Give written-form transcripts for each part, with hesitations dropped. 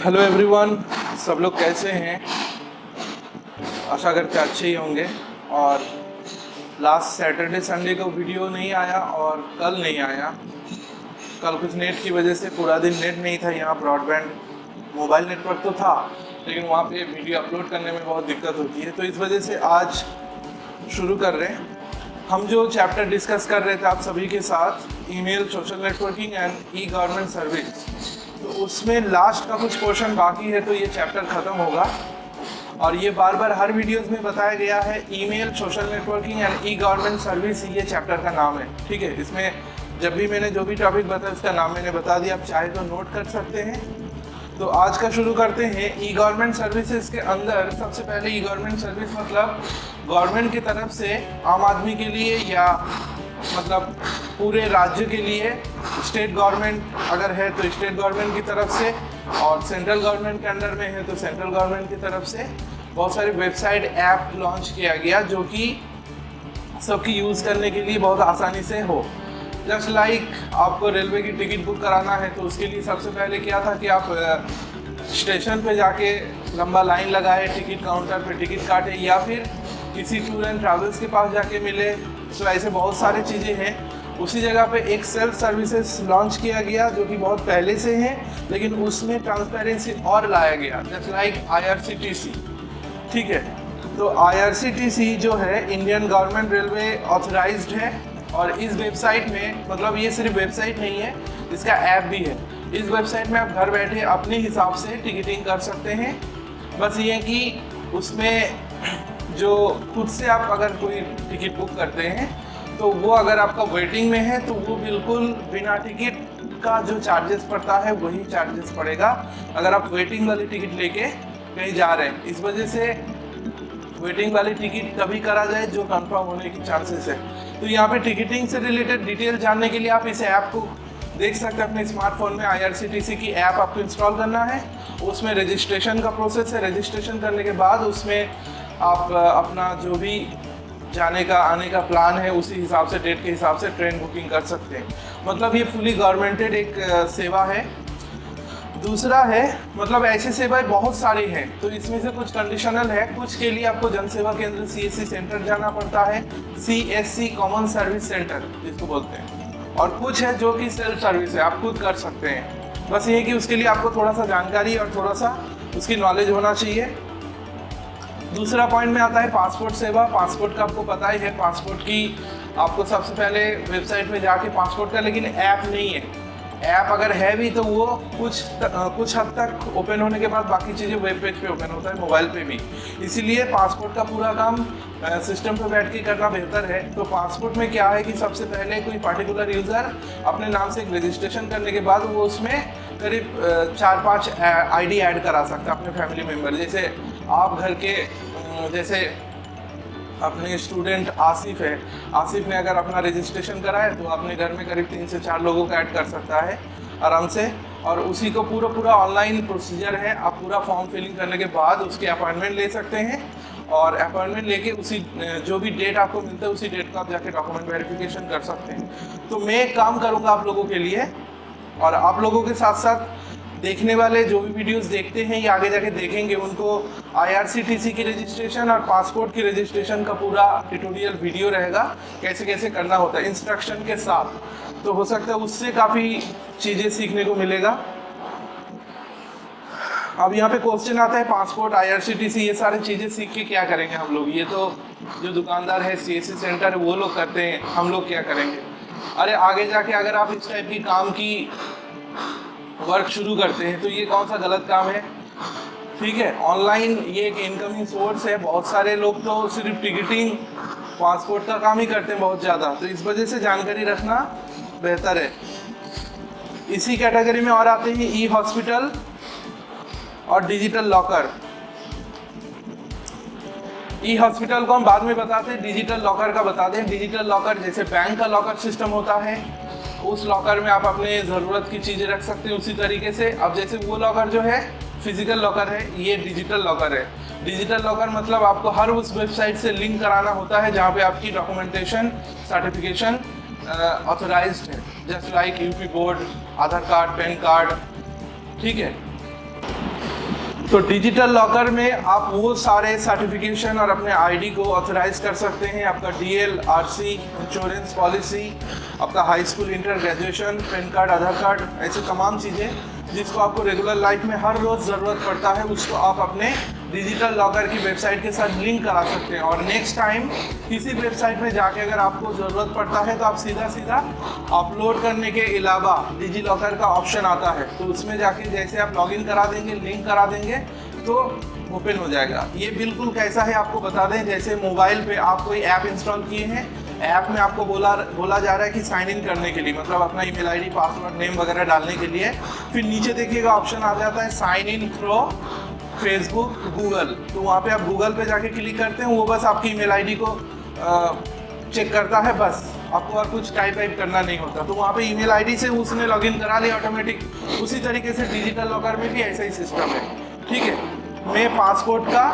Hello everyone, सब लोग कैसे हैं? आशा करते अच्छे ही होंगे। और लास्ट सैटरडे संडे को वीडियो नहीं आया और कल नहीं आया। कल कुछ नेट की वजह से पूरा दिन नेट नहीं था। यहाँ ब्रॉडबैंड मोबाइल नेटवर्क तो था, लेकिन वहाँ पे वीडियो अपलोड करने में बहुत दिक्कत होती है, तो इस वजह से आज शुरू कर रहे हैं। हम जो चैप्टर डिस्कस कर रहे थे आप सभी के साथ, email, social networking and E government service, तो उसमें लास्ट का कुछ पोर्शन बाकी है, तो ये चैप्टर ख़त्म होगा। और ये बार बार हर वीडियोस में बताया गया है, email, social networking and E government service ये चैप्टर का नाम है। ठीक है, इसमें जब भी मैंने जो भी टॉपिक बताया उसका नाम मैंने बता दिया, आप चाहे तो नोट कर सकते हैं। तो आज का शुरू करते हैं। ई गवर्नमेंट सर्विसेज के अंदर सबसे पहले ई गवर्नमेंट सर्विस मतलब गवर्नमेंट की तरफ से आम आदमी के लिए या मतलब पूरे राज्य के लिए, स्टेट गवर्नमेंट अगर है तो स्टेट गवर्नमेंट की तरफ से, और सेंट्रल गवर्नमेंट के अंडर में है तो सेंट्रल गवर्नमेंट की तरफ से बहुत सारे वेबसाइट ऐप लॉन्च किया गया जो कि सबकी यूज़ करने के लिए बहुत आसानी से हो। जस्ट लाइक आपको रेलवे की टिकट बुक कराना है तो उसके लिए सबसे पहले क्या था कि आप स्टेशन पे जाके लंबा लाइन लगाए, टिकट काउंटर पे टिकट काटे, या फिर किसी टूर एंड ट्रैवल्स के पास जाके मिले। तो ऐसे बहुत सारी चीज़ें हैं। उसी जगह पे एक सेल्फ सर्विसेज लॉन्च किया गया जो कि बहुत पहले से है, लेकिन उसमें ट्रांसपेरेंसी और लाया गया, जस्ट लाइक IRCTC। ठीक है, तो IRCTC जो है इंडियन गवर्नमेंट रेलवे ऑथराइज्ड है, और इस वेबसाइट में मतलब ये सिर्फ वेबसाइट नहीं है, इसका ऐप भी है। इस वेबसाइट में आप घर बैठे अपने हिसाब से टिकटिंग कर सकते हैं। बस ये कि उसमें जो खुद से आप अगर कोई टिकट बुक करते हैं तो वो अगर आपका वेटिंग में है तो वो बिल्कुल बिना टिकट का जो चार्जेस पड़ता है वही चार्जेस पड़ेगा अगर आप वेटिंग वाली टिकट लेके कहीं जा रहे हैं। इस वजह से वेटिंग वाली टिकट तभी करा जाए जो कंफर्म होने की चांसेस है। तो यहाँ पे टिकटिंग से रिलेटेड डिटेल जानने के लिए आप इस ऐप को देख सकते हैं अपने स्मार्टफोन में। IRCTC की ऐप आपको इंस्टॉल करना है, उसमें रजिस्ट्रेशन का प्रोसेस है। रजिस्ट्रेशन करने के बाद उसमें आप अपना जो भी जाने का आने का प्लान है उसी हिसाब से, डेट के हिसाब से ट्रेन बुकिंग कर सकते हैं। मतलब ये फुली गवर्नमेंटेड एक सेवा है। दूसरा है मतलब ऐसी सेवाएं बहुत सारी हैं, तो इसमें से कुछ कंडीशनल है। कुछ के लिए आपको जन सेवा केंद्र CSC सेंटर जाना पड़ता है, CSC कॉमन सर्विस सेंटर जिसको बोलते हैं, और कुछ है जो कि सेल्फ सर्विस है, आप खुद कर सकते हैं। बस ये कि उसके लिए आपको थोड़ा सा जानकारी और थोड़ा सा उसकी नॉलेज होना चाहिए। दूसरा पॉइंट में आता है पासपोर्ट सेवा। पासपोर्ट का आपको पता ही है, पासपोर्ट की आपको सबसे पहले वेबसाइट पे जाके पासपोर्ट का, लेकिन ऐप नहीं है। ऐप अगर है भी तो वो कुछ हद तक ओपन होने के बाद बाकी चीज़ें वेब पेज पे ओपन होता है, मोबाइल पे भी। इसीलिए पासपोर्ट का पूरा काम सिस्टम पे बैठ के करना बेहतर है। तो पासपोर्ट में क्या है कि सबसे पहले कोई पर्टिकुलर यूज़र अपने नाम से एक रजिस्ट्रेशन करने के बाद वो उसमें करीब 4-5 ID ऐड करा सकता है अपने फैमिली मेम्बर। जैसे आप घर के जैसे अपने स्टूडेंट आसिफ है, आसिफ ने अगर अपना रजिस्ट्रेशन करा है तो अपने घर में करीब 3 से 4 लोगों को ऐड कर सकता है आराम से। और उसी को पूरा ऑनलाइन प्रोसीजर है। आप पूरा फॉर्म फिलिंग करने के बाद उसकी अपॉइंटमेंट ले सकते हैं, और अपॉइंटमेंट लेके उसी जो भी डेट आपको मिलता है उसी डेट को आप जाके डॉक्यूमेंट वेरिफिकेशन कर सकते हैं। तो मैं एक काम करूँगा आप लोगों के लिए, और आप लोगों के साथ साथ देखने वाले जो भी वीडियोस देखते हैं या आगे जाके देखेंगे उनको IRCTC की रजिस्ट्रेशन और पासपोर्ट की रजिस्ट्रेशन का पूरा ट्यूटोरियल वीडियो रहेगा, कैसे कैसे करना होता है इंस्ट्रक्शन के साथ। तो हो सकता है उससे काफ़ी चीज़ें सीखने को मिलेगा। अब यहाँ पे क्वेश्चन आता है पासपोर्ट, IRCTC, ये सारी चीज़ें सीख के क्या करेंगे हम लोग? ये तो जो दुकानदार है, CSC सेंटर है, वो लोग करते हैं, हम लोग क्या करेंगे? अरे आगे जाके अगर आप इस टाइप की काम की वर्क शुरू करते हैं तो ये कौन सा गलत काम है? ठीक है, ऑनलाइन ये एक इनकमिंग सोर्स है। बहुत सारे लोग तो सिर्फ टिकटिंग, पासपोर्ट का काम ही करते हैं बहुत ज़्यादा, तो इस वजह से जानकारी रखना बेहतर है। इसी कैटेगरी में और आते हैं ई हॉस्पिटल और डिजिटल लॉकर। ई हॉस्पिटल को हम बाद में बताते हैं, डिजिटल लॉकर का बता दें। डिजिटल लॉकर जैसे बैंक का लॉकर सिस्टम होता है, उस लॉकर में आप अपने ज़रूरत की चीज़ें रख सकते हैं उसी तरीके से। अब जैसे वो लॉकर जो है फिजिकल लॉकर है, ये डिजिटल लॉकर है। डिजिटल लॉकर मतलब आपको हर उस वेबसाइट से लिंक कराना होता है जहाँ पे आपकी डॉक्यूमेंटेशन, सर्टिफिकेशन ऑथराइज्ड है, जस्ट लाइक यूपी बोर्ड, आधार कार्ड, पैन कार्ड। ठीक है, तो डिजिटल लॉकर में आप वो सारे सर्टिफिकेशन और अपने आईडी को ऑथराइज कर सकते हैं। आपका डीएल, आरसी, इंश्योरेंस पॉलिसी, आपका high school, inter, graduation, pan card, Aadhaar card, ऐसे तमाम चीज़ें जिसको आपको रेगुलर लाइफ में हर रोज़ ज़रूरत पड़ता है, उसको आप अपने डिजिटल लॉकर की वेबसाइट के साथ लिंक करा सकते हैं। और नेक्स्ट टाइम किसी वेबसाइट में जाके अगर आपको ज़रूरत पड़ता है तो आप सीधा अपलोड करने के अलावा डिजी लॉकर का ऑप्शन आता है, तो उसमें जाके जैसे आप लॉगिन करा देंगे, लिंक करा देंगे तो ओपन हो जाएगा। ये बिल्कुल कैसा है आपको बता दें, जैसे मोबाइल पे आप कोई ऐप इंस्टॉल किए हैं, ऐप में आपको बोला जा रहा है कि साइन इन करने के लिए, मतलब अपना ईमेल आईडी, पासवर्ड, नेम वगैरह डालने के लिए, फिर नीचे देखिएगा ऑप्शन आ जाता है sign in through Facebook, Google. तो वहाँ पे आप गूगल पे जाके क्लिक करते हैं, वो बस आपकी ईमेल आईडी को चेक करता है, बस आपको और कुछ टाइप करना नहीं होता। तो वहाँ पे ईमेल आईडी से उसने लॉगिन करा लिया ऑटोमेटिक। उसी तरीके से डिजिटल लॉकर में भी ऐसा ही सिस्टम है, ठीक है। मैं पासपोर्ट का,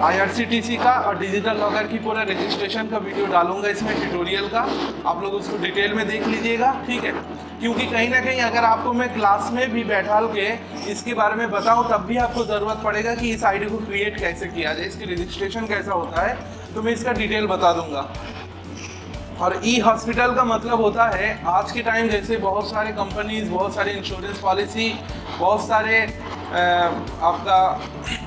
IRCTC का और डिजिटल लॉकर की पूरा रजिस्ट्रेशन का वीडियो डालूंगा इसमें, ट्यूटोरियल का, आप लोग उसको डिटेल में देख लीजिएगा, ठीक है। क्योंकि कहीं ना कहीं अगर आपको मैं क्लास में भी बैठाल के इसके बारे में बताऊं तब भी आपको ज़रूरत पड़ेगा कि इस आईडी को क्रिएट कैसे किया जाए, इसकी रजिस्ट्रेशन कैसा होता है, तो मैं इसका डिटेल बता दूंगा। और ई हॉस्पिटल का मतलब होता है आज के टाइम जैसे बहुत सारे कंपनीज, बहुत सारे इंश्योरेंस पॉलिसी, बहुत सारे आपका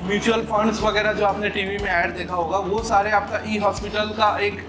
म्यूचुअल फंड्स वगैरह जो आपने टीवी में ऐड देखा होगा, वो सारे आपका ई हॉस्पिटल का एक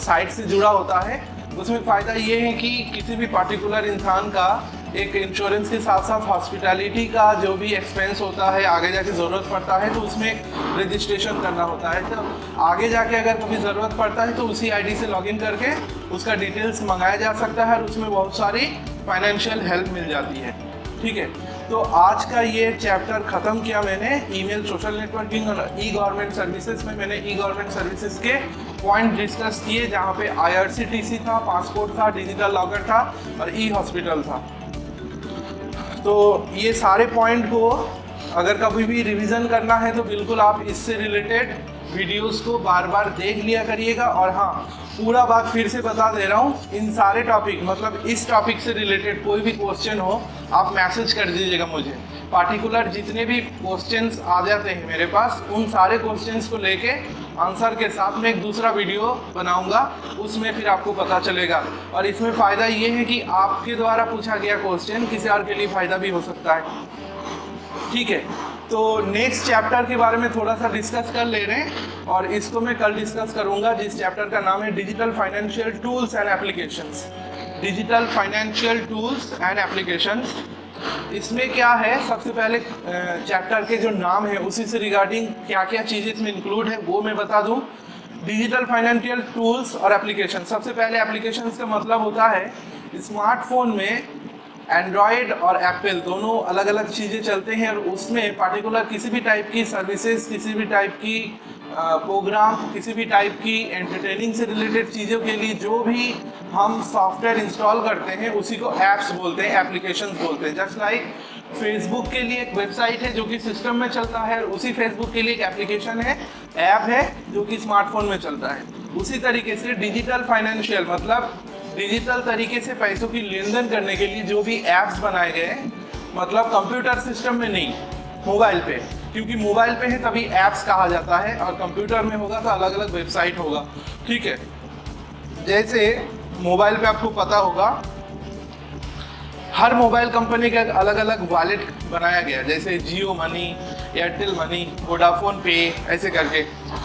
साइट से जुड़ा होता है। उसमें फ़ायदा ये है कि किसी भी पार्टिकुलर इंसान का एक इंश्योरेंस के साथ साथ हॉस्पिटैलिटी का जो भी एक्सपेंस होता है, आगे जाके ज़रूरत पड़ता है तो उसमें रजिस्ट्रेशन करना होता है। तो आगे जाके अगर कभी ज़रूरत पड़ता है तो उसी आईडी से लॉगिन करके उसका डिटेल्स मंगाया जा सकता है और उसमें बहुत सारी फाइनेंशियल हेल्प मिल जाती है, ठीक है। तो आज का ये चैप्टर ख़त्म किया मैंने ईमेल, सोशल नेटवर्किंग और ई गवर्नमेंट सर्विसेज में। मैंने ई गवर्नमेंट सर्विसेज के पॉइंट डिस्कस किए जहाँ पे IRCTC था, पासपोर्ट था, डिजिटल लॉकर था और ई हॉस्पिटल था। तो ये सारे पॉइंट को अगर कभी भी रिवीजन करना है तो बिल्कुल आप इससे रिलेटेड वीडियोस को बार बार देख लिया करिएगा। और हाँ, पूरा बात फिर से बता दे रहा हूँ, इन सारे टॉपिक मतलब इस टॉपिक से रिलेटेड कोई भी क्वेश्चन हो आप मैसेज कर दीजिएगा मुझे। पार्टिकुलर जितने भी क्वेश्चंस आ जाते हैं मेरे पास, उन सारे क्वेश्चंस को लेके आंसर के साथ में एक दूसरा वीडियो बनाऊंगा, उसमें फिर आपको पता चलेगा। और इसमें फ़ायदा ये है कि आपके द्वारा पूछा गया क्वेश्चन किसी और के लिए फ़ायदा भी हो सकता है, ठीक है। तो नेक्स्ट चैप्टर के बारे में थोड़ा सा डिस्कस कर ले रहे हैं और इसको मैं कल डिस्कस करूंगा, जिस चैप्टर का नाम है digital financial tools and applications. Digital financial tools and applications, इसमें क्या है, सबसे पहले चैप्टर के जो नाम है उसी से रिगार्डिंग क्या क्या चीज़ें इसमें इंक्लूड है वो मैं बता दूं। डिजिटल फाइनेंशियल टूल्स और एप्लीकेशन, सबसे पहले एप्लीकेशंस का मतलब होता है स्मार्टफोन में एंड्रॉयड और एप्पल दोनों अलग अलग चीज़ें चलते हैं और उसमें पार्टिकुलर किसी भी टाइप की सर्विसेज, किसी भी टाइप की प्रोग्राम, किसी भी टाइप की एंटरटेनिंग से रिलेटेड चीज़ों के लिए जो भी हम सॉफ्टवेयर इंस्टॉल करते हैं उसी को ऐप्स बोलते हैं, एप्लीकेशंस बोलते हैं। जस्ट लाइक फेसबुक के लिए एक वेबसाइट है जो कि सिस्टम में चलता है, और उसी फेसबुक के लिए एक एप्लीकेशन है, ऐप है जो कि स्मार्टफोन में चलता है। उसी तरीके से डिजिटल फाइनेंशियल मतलब डिजिटल तरीके से पैसों की लेन देन करने के लिए जो भी ऐप्स बनाए गए, मतलब कंप्यूटर सिस्टम में नहीं, मोबाइल पे, क्योंकि मोबाइल पे है तभी ऐप्स कहा जाता है और कंप्यूटर में होगा तो अलग अलग वेबसाइट होगा, ठीक है। जैसे मोबाइल पे आपको पता होगा हर मोबाइल कंपनी का अलग अलग वॉलेट बनाया गया, जैसे जियो मनी, एयरटेल मनी, वोडाफोन पे, ऐसे करके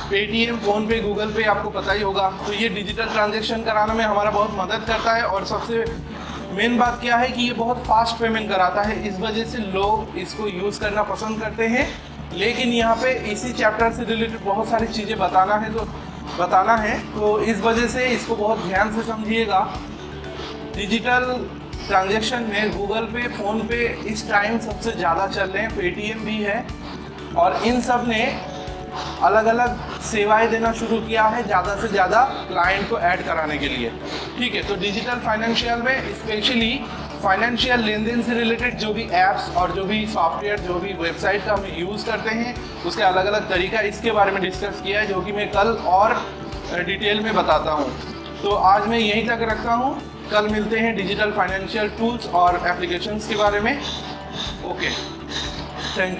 पेटीएम, फ़ोन पे, गूगल पे, आपको पता ही होगा। तो ये डिजिटल ट्रांजैक्शन कराने में हमारा बहुत मदद करता है और सबसे मेन बात क्या है कि ये बहुत फास्ट पेमेंट कराता है, इस वजह से लोग इसको यूज़ करना पसंद करते हैं। लेकिन यहाँ पे इसी चैप्टर से रिलेटेड बहुत सारी चीज़ें बताना है, तो इस वजह से इसको बहुत ध्यान से समझिएगा। डिजिटल ट्रांजैक्शन में गूगल पे, फ़ोन पे इस टाइम सबसे ज़्यादा चल रहे हैं, पेटीएम भी है, और इन सब ने अलग अलग सेवाएं देना शुरू किया है ज़्यादा से ज़्यादा क्लाइंट को ऐड कराने के लिए, ठीक है। तो डिजिटल फाइनेंशियल में स्पेशली फाइनेंशियल लेन देन से रिलेटेड जो भी ऐप्स और जो भी सॉफ्टवेयर, जो भी वेबसाइट का हम यूज़ करते हैं उसके अलग अलग तरीका, इसके बारे में डिस्कस किया है, जो कि मैं कल और डिटेल में बताता हूँ। तो आज मैं यहीं तक रखता हूँ, कल मिलते हैं डिजिटल फाइनेंशियल टूल्स और एप्लीकेशंस के बारे में। Okay, thank you.